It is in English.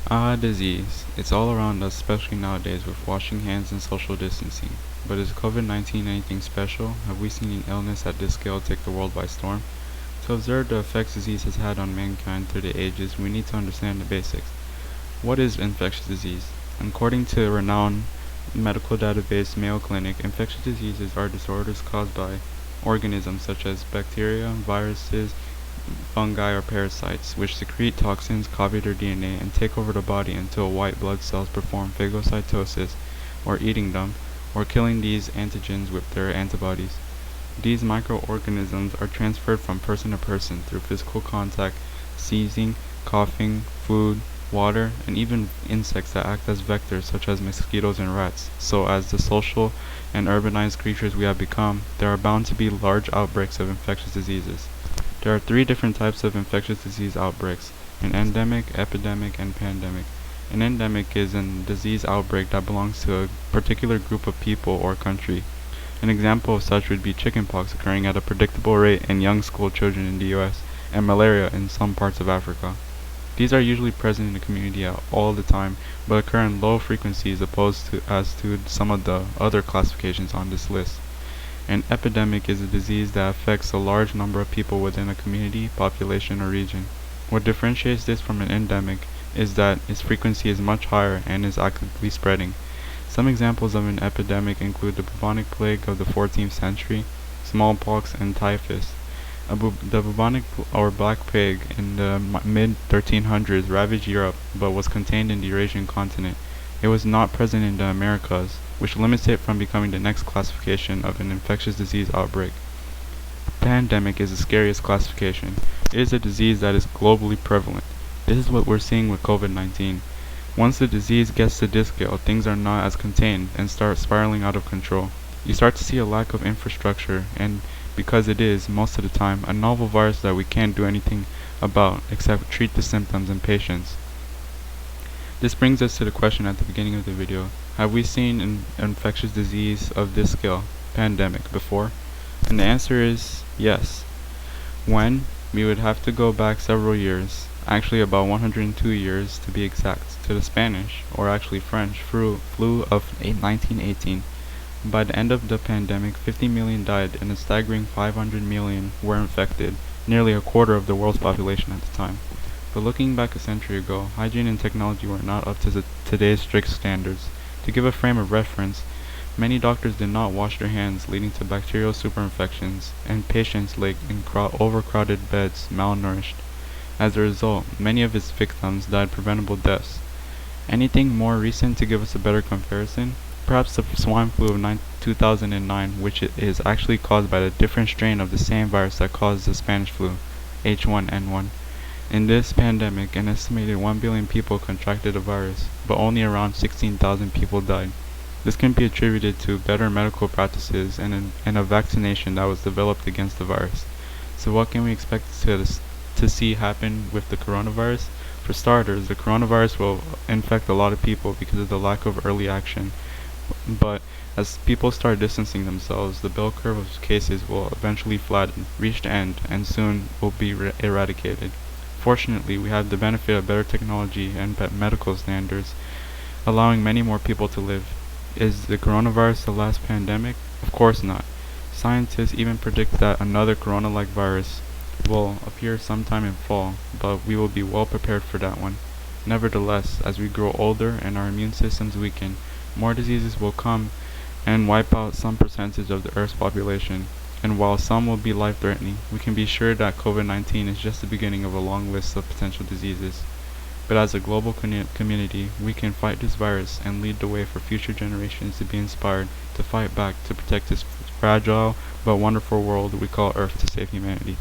Disease. It's all around us, especially nowadays with washing hands and social distancing. But is COVID-19 anything special? Have we seen an illness at this scale take the world by storm? To observe the effects disease has had on mankind through the ages, we need to understand the basics. What is infectious disease? According to a renowned medical database Mayo Clinic, infectious diseases are disorders caused by organisms such as bacteria, viruses, fungi, or parasites, which secrete toxins, copy their DNA, and take over the body until white blood cells perform phagocytosis, or eating them, or killing these antigens with their antibodies. These microorganisms are transferred from person to person through physical contact, sneezing, coughing, food, water, and even insects that act as vectors such as mosquitoes and rats. So as the social and urbanized creatures we have become, there are bound to be large outbreaks of infectious diseases. There are three different types of infectious disease outbreaks: an endemic, epidemic, and pandemic. An endemic is a disease outbreak that belongs to a particular group of people or country. An example of such would be chickenpox occurring at a predictable rate in young school children in the US, and malaria in some parts of Africa. These are usually present in the community all the time, but occur in low frequencies opposed to as to some of the other classifications on this list. An epidemic is a disease that affects a large number of people within a community, population, or region. What differentiates this from an endemic is that its frequency is much higher and is actively spreading. Some examples of an epidemic include the bubonic plague of the 14th century, smallpox, and typhus. The bubonic or black plague in the mid-1300s ravaged Europe but was contained in the Eurasian continent. It was not present in the Americas, which limits it from becoming the next classification of an infectious disease outbreak. Pandemic is the scariest classification. It is a disease that is globally prevalent. This is what we're seeing with COVID-19. Once the disease gets to this scale, things are not as contained and start spiraling out of control. You start to see a lack of infrastructure, and because it is, most of the time, a novel virus that we can't do anything about except treat the symptoms in patients. This brings us to the question at the beginning of the video. Have we seen an infectious disease of this scale, pandemic, before? And the answer is yes. When? We would have to go back several years, actually about 102 years to be exact, to the Spanish, or actually French, flu of 1918. By the end of the pandemic, 50 million died and a staggering 500 million were infected, nearly a quarter of the world's population at the time. But looking back a century ago, hygiene and technology were not up to today's strict standards. To give a frame of reference, many doctors did not wash their hands, leading to bacterial superinfections, and patients lay in overcrowded beds, malnourished. As a result, many of its victims died preventable deaths. Anything more recent to give us a better comparison? Perhaps the swine flu of 2009, which is actually caused by a different strain of the same virus that caused the Spanish flu, H1N1. In this pandemic, an estimated 1 billion people contracted the virus, but only around 16,000 people died. This can be attributed to better medical practices and a vaccination that was developed against the virus. So what can we expect to see happen with the coronavirus? For starters, the coronavirus will infect a lot of people because of the lack of early action. But as people start distancing themselves, the bell curve of cases will eventually flatten, reach the end, and soon will be eradicated. Fortunately, we have the benefit of better technology and medical standards, allowing many more people to live. Is the coronavirus the last pandemic? Of course not. Scientists even predict that another corona-like virus will appear sometime in fall, but we will be well prepared for that one. Nevertheless, as we grow older and our immune systems weaken, more diseases will come and wipe out some percentage of the Earth's population. And while some will be life-threatening, we can be sure that COVID-19 is just the beginning of a long list of potential diseases. But as a global community, we can fight this virus and lead the way for future generations to be inspired to fight back to protect this fragile but wonderful world we call Earth to save humanity.